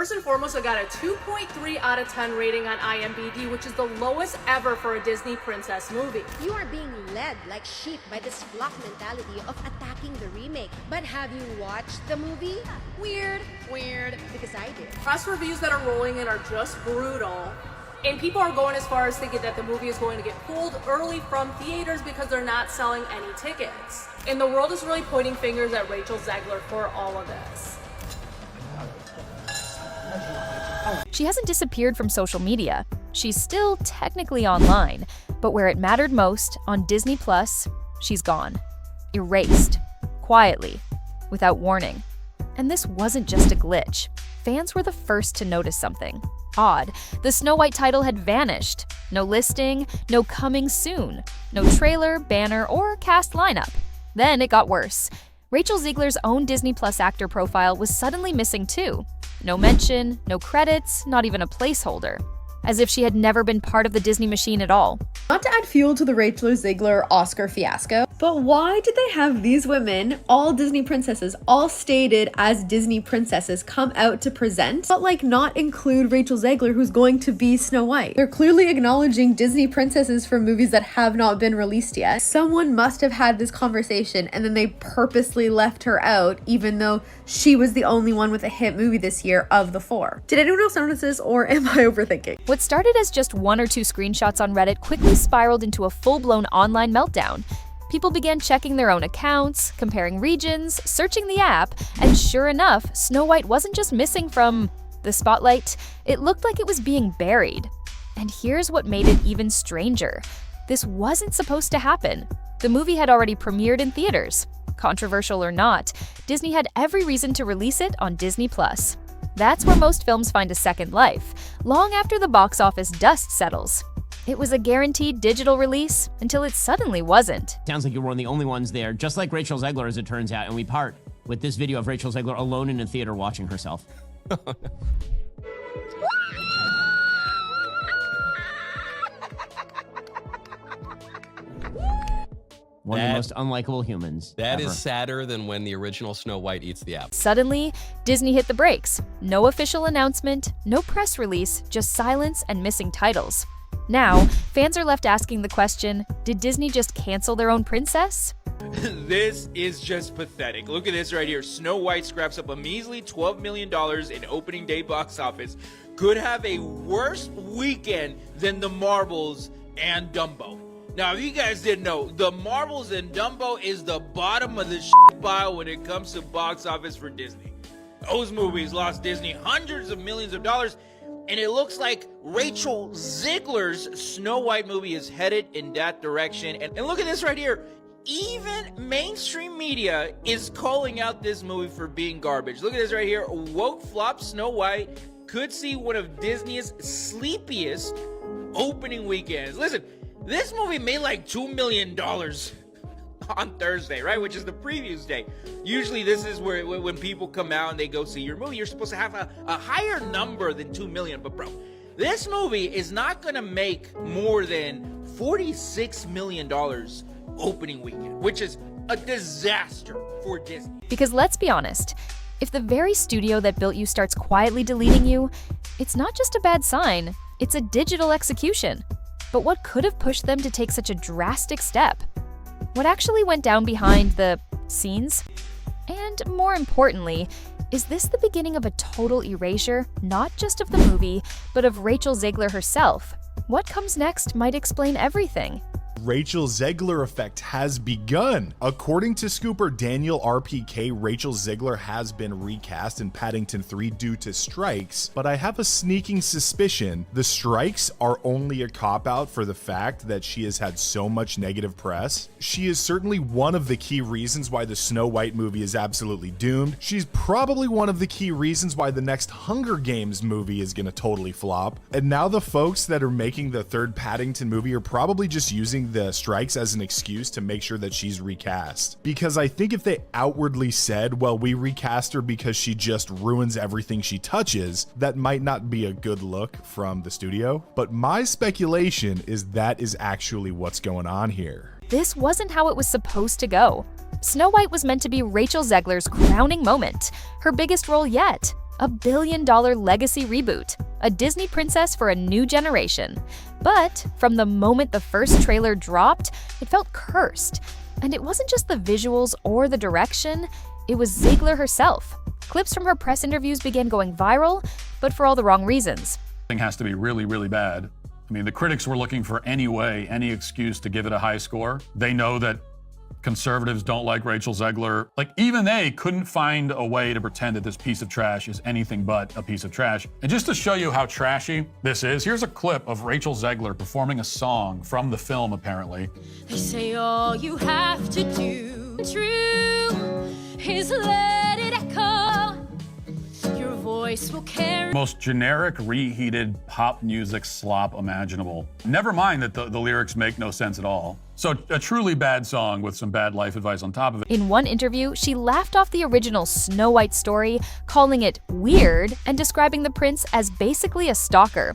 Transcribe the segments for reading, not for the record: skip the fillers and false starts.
First and foremost, I got a 2.3 out of 10 rating on IMDb, which is the lowest ever for a Disney princess movie. You are being led like sheep by this flock mentality of attacking the remake. But have you watched the movie? Weird, because I did. Press reviews that are rolling in are just brutal. And people are going as far as thinking that the movie is going to get pulled early from theaters because they're not selling any tickets. And the world is really pointing fingers at Rachel Zegler for all of this. She hasn't disappeared from social media. She's still technically online, but where it mattered most, on Disney Plus, she's gone. Erased. Quietly. Without warning. And this wasn't just a glitch. Fans were the first to notice something. Odd. The Snow White title had vanished. No listing, no coming soon. No trailer, banner, or cast lineup. Then it got worse. Rachel Zegler's own Disney Plus actor profile was suddenly missing too. No mention, no credits, not even a placeholder. As if she had never been part of the Disney machine at all. Not to add fuel to the Rachel Zegler Oscar fiasco, but why did they have these women, all Disney princesses, all stated as Disney princesses, come out to present, but like not include Rachel Zegler, who's going to be Snow White? They're clearly acknowledging Disney princesses from movies that have not been released yet. Someone must have had this conversation and then they purposely left her out, even though she was the only one with a hit movie this year of the four. Did anyone else notice this, or am I overthinking? What started as just 1 or 2 screenshots on Reddit quickly spiraled into a full-blown online meltdown. People began checking their own accounts, comparing regions, searching the app, and sure enough, Snow White wasn't just missing from the spotlight, it looked like it was being buried. And here's what made it even stranger. This wasn't supposed to happen. The movie had already premiered in theaters. Controversial or not, Disney had every reason to release it on Disney Plus. That's where most films find a second life, long after the box office dust settles. It was a guaranteed digital release until it suddenly wasn't. Sounds like you're one of the only ones there, just like Rachel Zegler, as it turns out, and we part with this video of Rachel Zegler alone in a theater watching herself. One of the most unlikable humans That ever. is sadder than when the original Snow White eats the apple. Suddenly, Disney hit the brakes. No official announcement, no press release, just silence and missing titles. Now, fans are left asking the question, did Disney just cancel their own princess? This is just pathetic. Look at this right here. Snow White scraps up a measly $12 million in opening day box office. Could have a worse weekend than The Marvels and Dumbo. Now, if you guys didn't know, The Marvels and Dumbo is the bottom of the shit pile when it comes to box office for Disney. Those movies lost Disney hundreds of millions of dollars, and it looks like Rachel Zegler's Snow White movie is headed in that direction. And look at this right here. Even mainstream media is calling out this movie for being garbage. Look at this right here. Woke flop Snow White could see one of Disney's sleepiest opening weekends. Listen, this movie made like $2 million on Thursday, right? Which is the previews day. Usually this is where when people come out and they go see your movie, you're supposed to have a higher number than 2 million. But bro, this movie is not gonna make more than $46 million opening weekend, which is a disaster for Disney. Because let's be honest, if the very studio that built you starts quietly deleting you, it's not just a bad sign, it's a digital execution. But what could have pushed them to take such a drastic step? What actually went down behind the scenes? And more importantly, is this the beginning of a total erasure, not just of the movie, but of Rachel Zegler herself? What comes next might explain everything. Rachel Zegler effect has begun. According to scooper Daniel RPK, Rachel Zegler has been recast in Paddington 3 due to strikes, but I have a sneaking suspicion the strikes are only a cop-out for the fact that she has had so much negative press. She is certainly one of the key reasons why the Snow White movie is absolutely doomed. She's probably one of the key reasons why the next Hunger Games movie is gonna totally flop. And now the folks that are making the third Paddington movie are probably just using the strikes as an excuse to make sure that she's recast. Because I think if they outwardly said, well, we recast her because she just ruins everything she touches, that might not be a good look from the studio. But my speculation is that is actually what's going on here. This wasn't how it was supposed to go. Snow White was meant to be Rachel Zegler's crowning moment, her biggest role yet. a billion-dollar legacy reboot, a Disney princess for a new generation. But from the moment the first trailer dropped, it felt cursed. And it wasn't just the visuals or the direction, it was Zegler herself. Clips from her press interviews began going viral, but for all the wrong reasons. It has to be really, really bad. I mean, the critics were looking for any way, any excuse to give it a high score. They know that conservatives don't like Rachel Zegler. Like, even they couldn't find a way to pretend that this piece of trash is anything but a piece of trash. And just to show you how trashy this is, here's a clip of Rachel Zegler performing a song from the film, apparently. They say all you have to do true is let it echo. Your voice will carry. Most generic, reheated pop music slop imaginable. Never mind that the lyrics make no sense at all. So a truly bad song with some bad life advice on top of it. In one interview, she laughed off the original Snow White story, calling it weird and describing the prince as basically a stalker.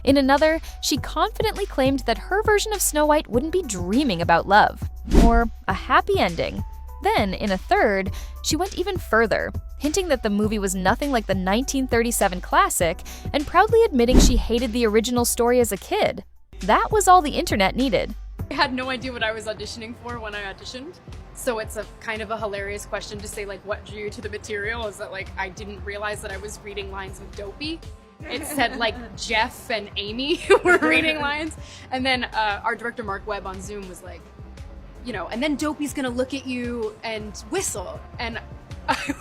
In another, she confidently claimed that her version of Snow White wouldn't be dreaming about love or a happy ending. Then, in a third, she went even further, hinting that the movie was nothing like the 1937 classic and proudly admitting she hated the original story as a kid. That was all the internet needed. I had no idea what I was auditioning for when I auditioned. So it's a kind of a hilarious question to say, like, what drew you to the material? Is that, like, I didn't realize that I was reading lines of Dopey. It said, like, Jeff and Amy were reading lines. And then our director, Mark Webb, on Zoom was like, you know, and then Dopey's gonna look at you and whistle. And I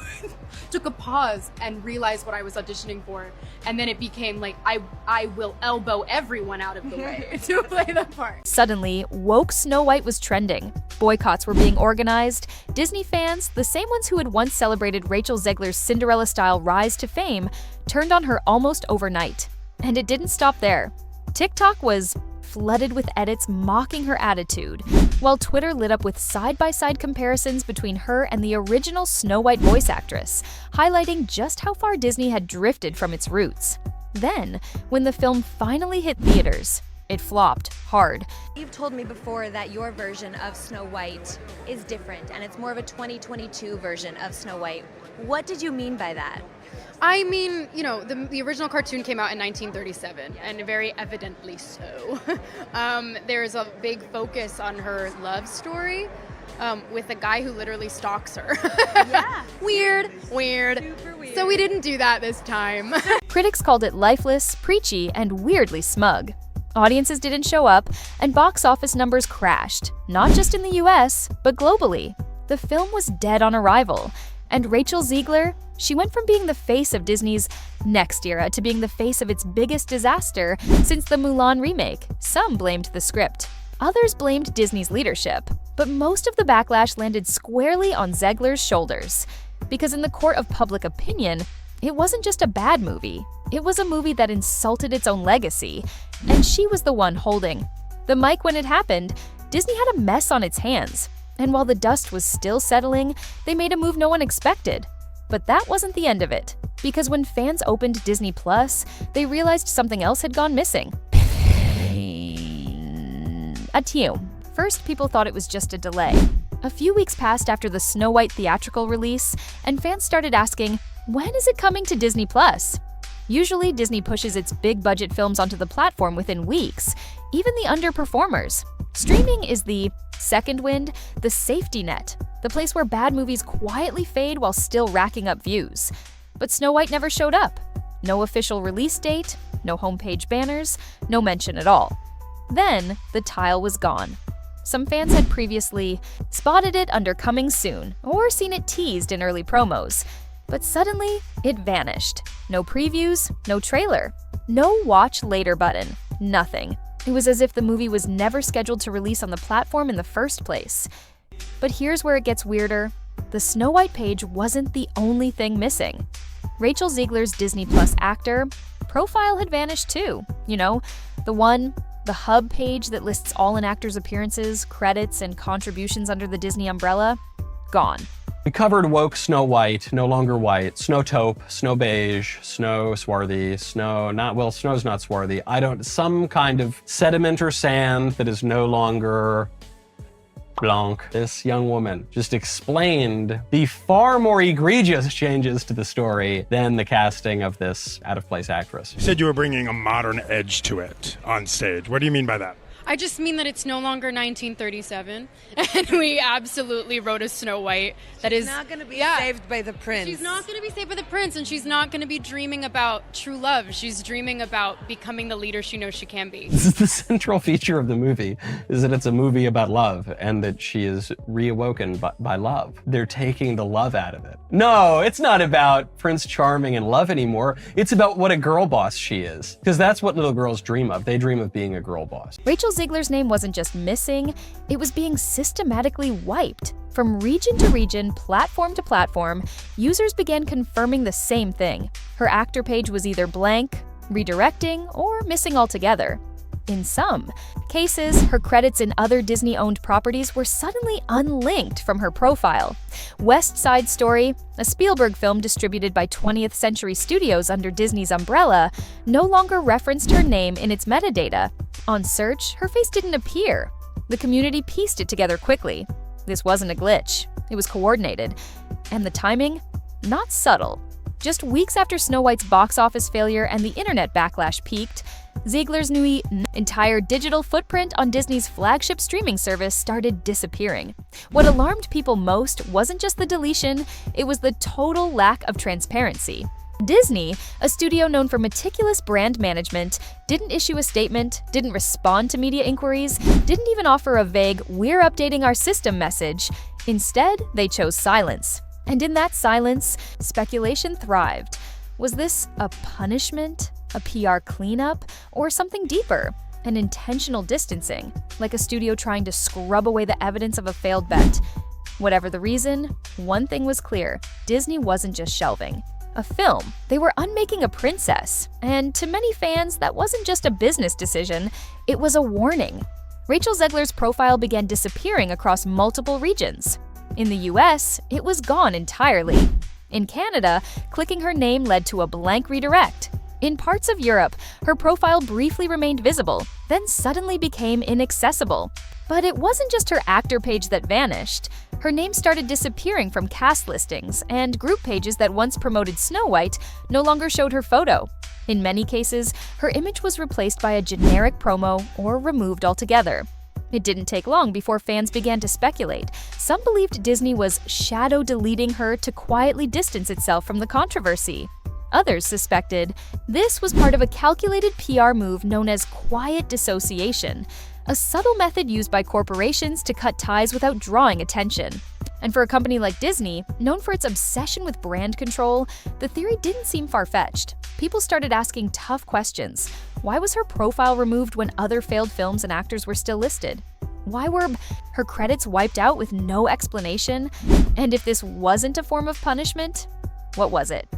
took a pause and realized what I was auditioning for. And then it became like, I will elbow everyone out of the way to play the part. Suddenly, woke Snow White was trending. Boycotts were being organized. Disney fans, the same ones who had once celebrated Rachel Zegler's Cinderella-style rise to fame, turned on her almost overnight. And it didn't stop there. TikTok was flooded with edits mocking her attitude, while Twitter lit up with side-by-side comparisons between her and the original Snow White voice actress, highlighting just how far Disney had drifted from its roots. Then, when the film finally hit theaters, it flopped hard. You've told me before that your version of Snow White is different, and it's more of a 2022 version of Snow White. What did you mean by that? I mean, you know, the original cartoon came out in 1937, and very evidently so. There's a big focus on her love story with a guy who literally stalks her. Yeah. Weird. Super weird. So we didn't do that this time. Critics called it lifeless, preachy, and weirdly smug. Audiences didn't show up, and box office numbers crashed, not just in the US, but globally. The film was dead on arrival, and Rachel Zegler, she went from being the face of Disney's next era to being the face of its biggest disaster since the Mulan remake. Some blamed the script. Others blamed Disney's leadership. But most of the backlash landed squarely on Zegler's shoulders. Because in the court of public opinion, it wasn't just a bad movie. It was a movie that insulted its own legacy. And she was the one holding the mic when it happened. Disney had a mess on its hands. And while the dust was still settling, they made a move no one expected. But that wasn't the end of it, because when fans opened Disney Plus, they realized something else had gone missing. A tew. First, people thought it was just a delay. A few weeks passed after the Snow White theatrical release, and fans started asking, when is it coming to Disney Plus? Usually, Disney pushes its big-budget films onto the platform within weeks, even the underperformers. Streaming is the second wind, the safety net, the place where bad movies quietly fade while still racking up views. But Snow White never showed up. No official release date, no homepage banners, no mention at all. Then, the tile was gone. Some fans had previously spotted it under coming soon, or seen it teased in early promos. But suddenly, it vanished. No previews, no trailer, no watch later button, nothing. It was as if the movie was never scheduled to release on the platform in the first place. But here's where it gets weirder. The Snow White page wasn't the only thing missing. Rachel Zegler's Disney Plus actor profile had vanished too. You know, the hub page that lists all an actor's appearances, credits, and contributions under the Disney umbrella, gone. We covered woke Snow White, no longer white, snow taupe, snow beige, snow swarthy, snow's not swarthy. Some kind of sediment or sand that is no longer Blanc, this young woman, just explained the far more egregious changes to the story than the casting of this out-of-place actress. You said you were bringing a modern edge to it on stage. What do you mean by that? I just mean that it's no longer 1937, and we absolutely wrote a Snow White that is not going to be saved by the prince. She's not going to be saved by the prince, and she's not going to be dreaming about true love. She's dreaming about becoming the leader she knows she can be. This is the central feature of the movie, is that it's a movie about love, and that she is reawoken by love. They're taking the love out of it. No, it's not about Prince Charming and love anymore. It's about what a girl boss she is, because that's what little girls dream of. They dream of being a girl boss. Rachel Zegler's name wasn't just missing, it was being systematically wiped. From region to region, platform to platform, users began confirming the same thing. Her actor page was either blank, redirecting, or missing altogether. In some cases, her credits in other Disney-owned properties were suddenly unlinked from her profile. West Side Story, a Spielberg film distributed by 20th Century Studios under Disney's umbrella, no longer referenced her name in its metadata. On search, her face didn't appear. The community pieced it together quickly. This wasn't a glitch. It was coordinated. And the timing? Not subtle. Just weeks after Snow White's box office failure and the internet backlash peaked, Zegler's new entire digital footprint on Disney's flagship streaming service started disappearing. What alarmed people most wasn't just the deletion, it was the total lack of transparency. Disney, a studio known for meticulous brand management, didn't issue a statement, didn't respond to media inquiries, didn't even offer a vague "we're updating our system" message. Instead, they chose silence. And in that silence, speculation thrived. Was this a punishment, a PR cleanup, or something deeper? An intentional distancing, like a studio trying to scrub away the evidence of a failed bet? Whatever the reason, one thing was clear: Disney wasn't just shelving a film, they were unmaking a princess. And to many fans, that wasn't just a business decision, it was a warning. Rachel Zegler's profile began disappearing across multiple regions. In the US, it was gone entirely. In Canada, clicking her name led to a blank redirect. In parts of Europe, her profile briefly remained visible, then suddenly became inaccessible. But it wasn't just her actor page that vanished. Her name started disappearing from cast listings, and group pages that once promoted Snow White no longer showed her photo. In many cases, her image was replaced by a generic promo or removed altogether. It didn't take long before fans began to speculate. Some believed Disney was shadow deleting her to quietly distance itself from the controversy. Others suspected this was part of a calculated PR move known as quiet dissociation, a subtle method used by corporations to cut ties without drawing attention. And for a company like Disney, known for its obsession with brand control, the theory didn't seem far-fetched. People started asking tough questions. Why was her profile removed when other failed films and actors were still listed? Why were her credits wiped out with no explanation? And if this wasn't a form of punishment, what was it?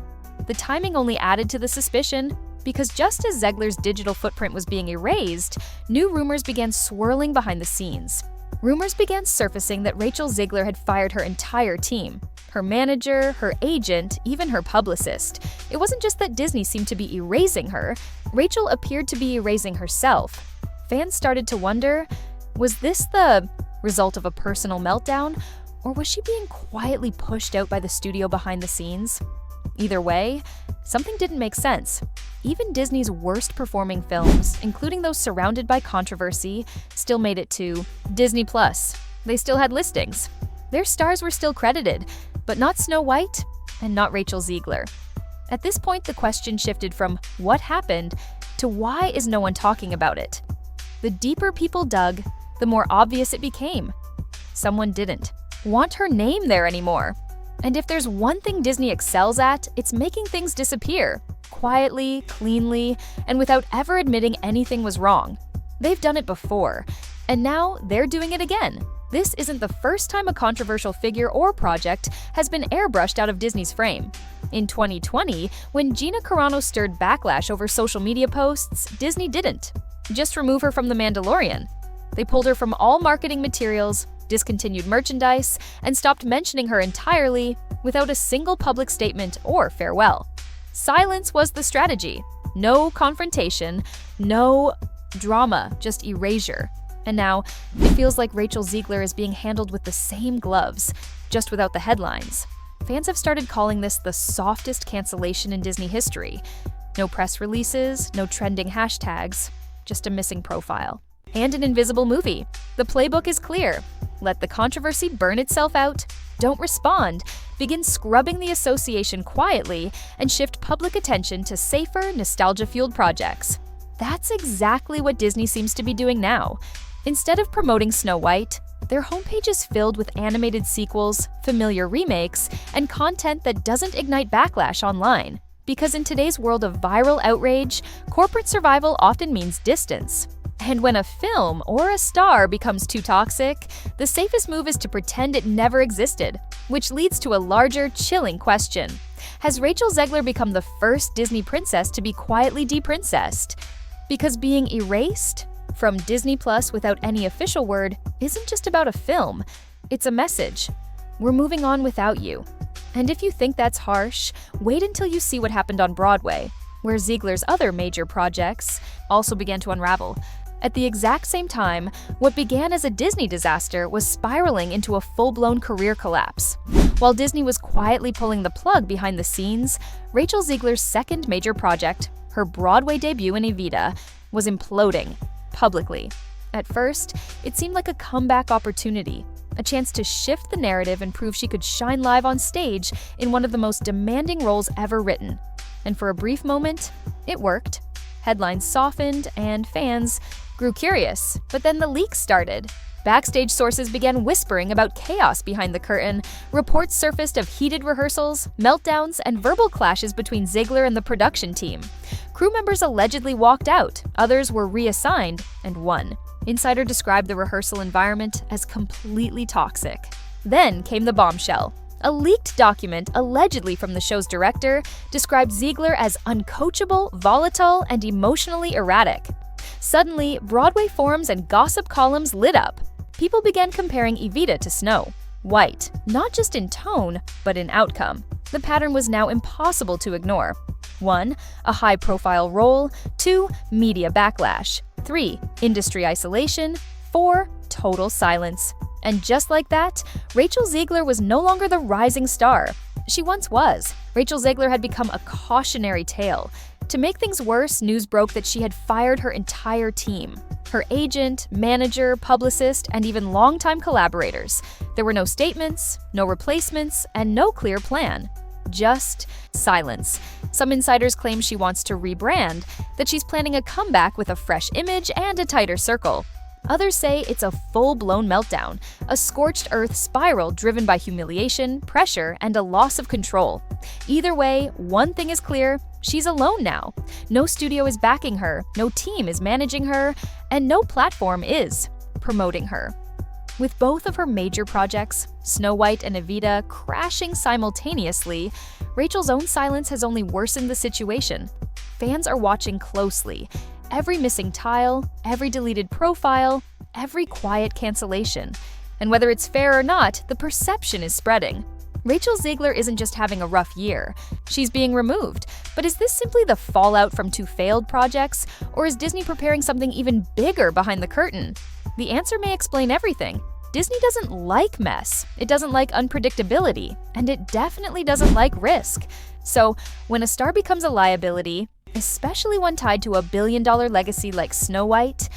The timing only added to the suspicion, because just as Zegler's digital footprint was being erased, new rumors began swirling behind the scenes. Rumors began surfacing that Rachel Zegler had fired her entire team. Her manager, her agent, even her publicist. It wasn't just that Disney seemed to be erasing her, Rachel appeared to be erasing herself. Fans started to wonder, was this the result of a personal meltdown, or was she being quietly pushed out by the studio behind the scenes? Either way, something didn't make sense. Even Disney's worst-performing films, including those surrounded by controversy, still made it to Disney+. They still had listings. Their stars were still credited, but not Snow White and not Rachel Zegler. At this point, the question shifted from what happened to why is no one talking about it? The deeper people dug, the more obvious it became. Someone didn't want her name there anymore. And if there's one thing Disney excels at, it's making things disappear, quietly, cleanly, and without ever admitting anything was wrong. They've done it before, and now they're doing it again. This isn't the first time a controversial figure or project has been airbrushed out of Disney's frame. In 2020, when Gina Carano stirred backlash over social media posts, Disney didn't just remove her from The Mandalorian. They pulled her from all marketing materials, discontinued merchandise, and stopped mentioning her entirely without a single public statement or farewell. Silence was the strategy. No confrontation, no drama, just erasure. And now, it feels like Rachel Zegler is being handled with the same gloves, just without the headlines. Fans have started calling this the softest cancellation in Disney history. No press releases, no trending hashtags, just a missing profile. And an invisible movie. The playbook is clear. Let the controversy burn itself out, don't respond, begin scrubbing the association quietly, and shift public attention to safer, nostalgia-fueled projects. That's exactly what Disney seems to be doing now. Instead of promoting Snow White, their homepage is filled with animated sequels, familiar remakes, and content that doesn't ignite backlash online. Because in today's world of viral outrage, corporate survival often means distance. And when a film or a star becomes too toxic, the safest move is to pretend it never existed, which leads to a larger, chilling question. Has Rachel Zegler become the first Disney princess to be quietly de-princessed? Because being erased from Disney Plus without any official word isn't just about a film, it's a message. We're moving on without you. And if you think that's harsh, wait until you see what happened on Broadway, where Zegler's other major projects also began to unravel. At the exact same time, what began as a Disney disaster was spiraling into a full-blown career collapse. While Disney was quietly pulling the plug behind the scenes, Rachel Zegler's second major project, her Broadway debut in Evita, was imploding, publicly. At first, it seemed like a comeback opportunity, a chance to shift the narrative and prove she could shine live on stage in one of the most demanding roles ever written. And for a brief moment, it worked. Headlines softened, and fans grew curious, but then the leaks started. Backstage sources began whispering about chaos behind the curtain. Reports surfaced of heated rehearsals, meltdowns, and verbal clashes between Zegler and the production team. Crew members allegedly walked out, others were reassigned, and one insider described the rehearsal environment as completely toxic. Then came the bombshell. A leaked document, allegedly from the show's director, described Zegler as uncoachable, volatile, and emotionally erratic. Suddenly, Broadway forums and gossip columns lit up. People began comparing Evita to Snow White, not just in tone, but in outcome. The pattern was now impossible to ignore. 1. A high-profile role. 2. Media backlash. 3. Industry isolation. 4. Total silence. And just like that, Rachel Zegler was no longer the rising star she once was. Rachel Zegler had become a cautionary tale. To make things worse, news broke that she had fired her entire team. Her agent, manager, publicist, and even longtime collaborators. There were no statements, no replacements, and no clear plan. Just silence. Some insiders claim she wants to rebrand, that she's planning a comeback with a fresh image and a tighter circle. Others say it's a full-blown meltdown, a scorched earth spiral driven by humiliation, pressure, and a loss of control. Either way, one thing is clear, she's alone now. No studio is backing her, no team is managing her, and no platform is promoting her. With both of her major projects, Snow White and Evita, crashing simultaneously, Rachel's own silence has only worsened the situation. Fans are watching closely. Every missing tile, every deleted profile, every quiet cancellation. And whether it's fair or not, the perception is spreading. Rachel Zegler isn't just having a rough year, she's being removed. But is this simply the fallout from two failed projects, or is Disney preparing something even bigger behind the curtain? The answer may explain everything. Disney doesn't like mess, it doesn't like unpredictability, and it definitely doesn't like risk. So, when a star becomes a liability, especially one tied to a billion-dollar legacy like Snow White,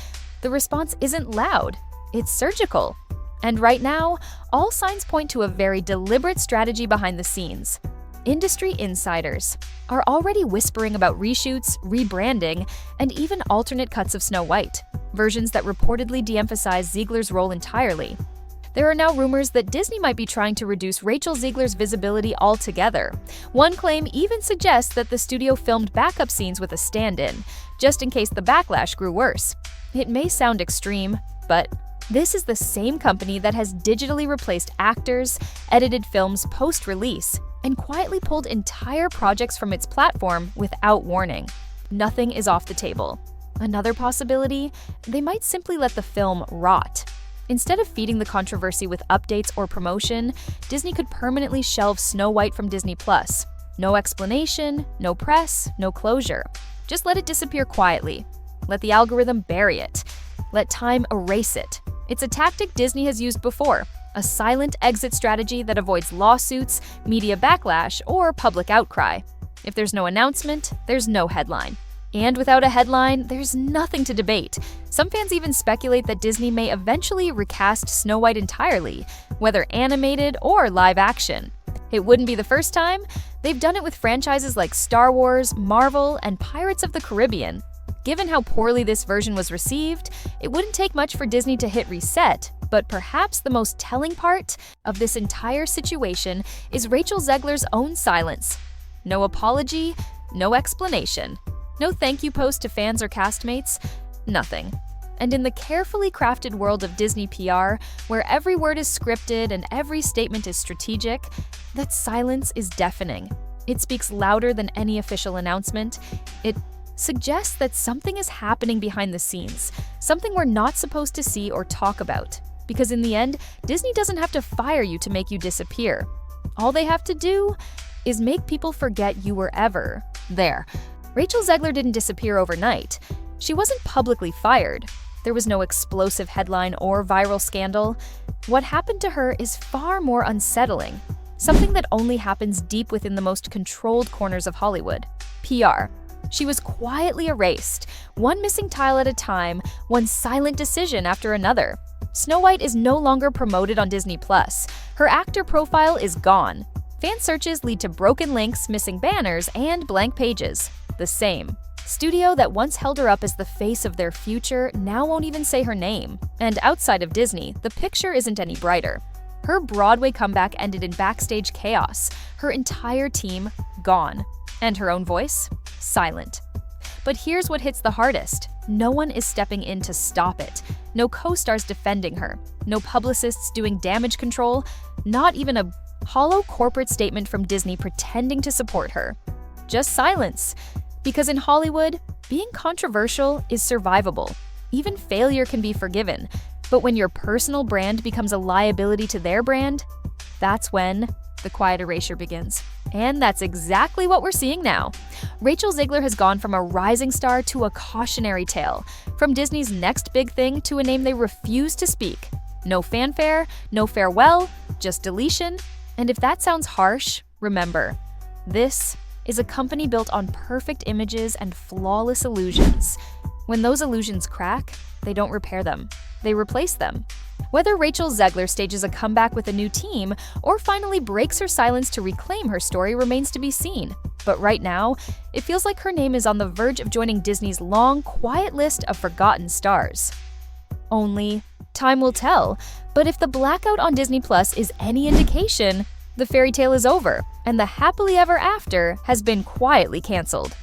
the response isn't loud, it's surgical. And right now, all signs point to a very deliberate strategy behind the scenes. Industry insiders are already whispering about reshoots, rebranding, and even alternate cuts of Snow White, versions that reportedly de-emphasize Zegler's role entirely. There are now rumors that Disney might be trying to reduce Rachel Zegler's visibility altogether. One claim even suggests that the studio filmed backup scenes with a stand-in, just in case the backlash grew worse. It may sound extreme, but this is the same company that has digitally replaced actors, edited films post-release, and quietly pulled entire projects from its platform without warning. Nothing is off the table. Another possibility? They might simply let the film rot. Instead of feeding the controversy with updates or promotion, Disney could permanently shelve Snow White from Disney Plus. No explanation, no press, no closure. Just let it disappear quietly. Let the algorithm bury it. Let time erase it. It's a tactic Disney has used before, a silent exit strategy that avoids lawsuits, media backlash, or public outcry. If there's no announcement, there's no headline. And without a headline, there's nothing to debate. Some fans even speculate that Disney may eventually recast Snow White entirely, whether animated or live action. It wouldn't be the first time. They've done it with franchises like Star Wars, Marvel, and Pirates of the Caribbean. Given how poorly this version was received, it wouldn't take much for Disney to hit reset, but perhaps the most telling part of this entire situation is Rachel Zegler's own silence. No apology, no explanation. No thank you post to fans or castmates, nothing. And in the carefully crafted world of Disney PR, where every word is scripted and every statement is strategic, that silence is deafening. It speaks louder than any official announcement. It suggests that something is happening behind the scenes, something we're not supposed to see or talk about. Because in the end, Disney doesn't have to fire you to make you disappear. All they have to do is make people forget you were ever there. Rachel Zegler didn't disappear overnight. She wasn't publicly fired. There was no explosive headline or viral scandal. What happened to her is far more unsettling, something that only happens deep within the most controlled corners of Hollywood: PR. She was quietly erased, one missing tile at a time, one silent decision after another. Snow White is no longer promoted on Disney+. Her actor profile is gone. Fan searches lead to broken links, missing banners, and blank pages. The same. Studio that once held her up as the face of their future now won't even say her name. And outside of Disney, the picture isn't any brighter. Her Broadway comeback ended in backstage chaos, her entire team gone. And her own voice? Silent. But here's what hits the hardest. No one is stepping in to stop it. No co-stars defending her. No publicists doing damage control. Not even a hollow corporate statement from Disney pretending to support her. Just silence. Because in Hollywood, being controversial is survivable. Even failure can be forgiven. But when your personal brand becomes a liability to their brand, that's when the quiet erasure begins. And that's exactly what we're seeing now. Rachel Zegler has gone from a rising star to a cautionary tale, from Disney's next big thing to a name they refuse to speak. No fanfare, no farewell, just deletion. And if that sounds harsh, remember, this is a company built on perfect images and flawless illusions. When those illusions crack, they don't repair them, they replace them. Whether Rachel Zegler stages a comeback with a new team or finally breaks her silence to reclaim her story remains to be seen. But right now, it feels like her name is on the verge of joining Disney's long, quiet list of forgotten stars. Only time will tell, but if the blackout on Disney Plus is any indication, the fairy tale is over, and the happily ever after has been quietly canceled.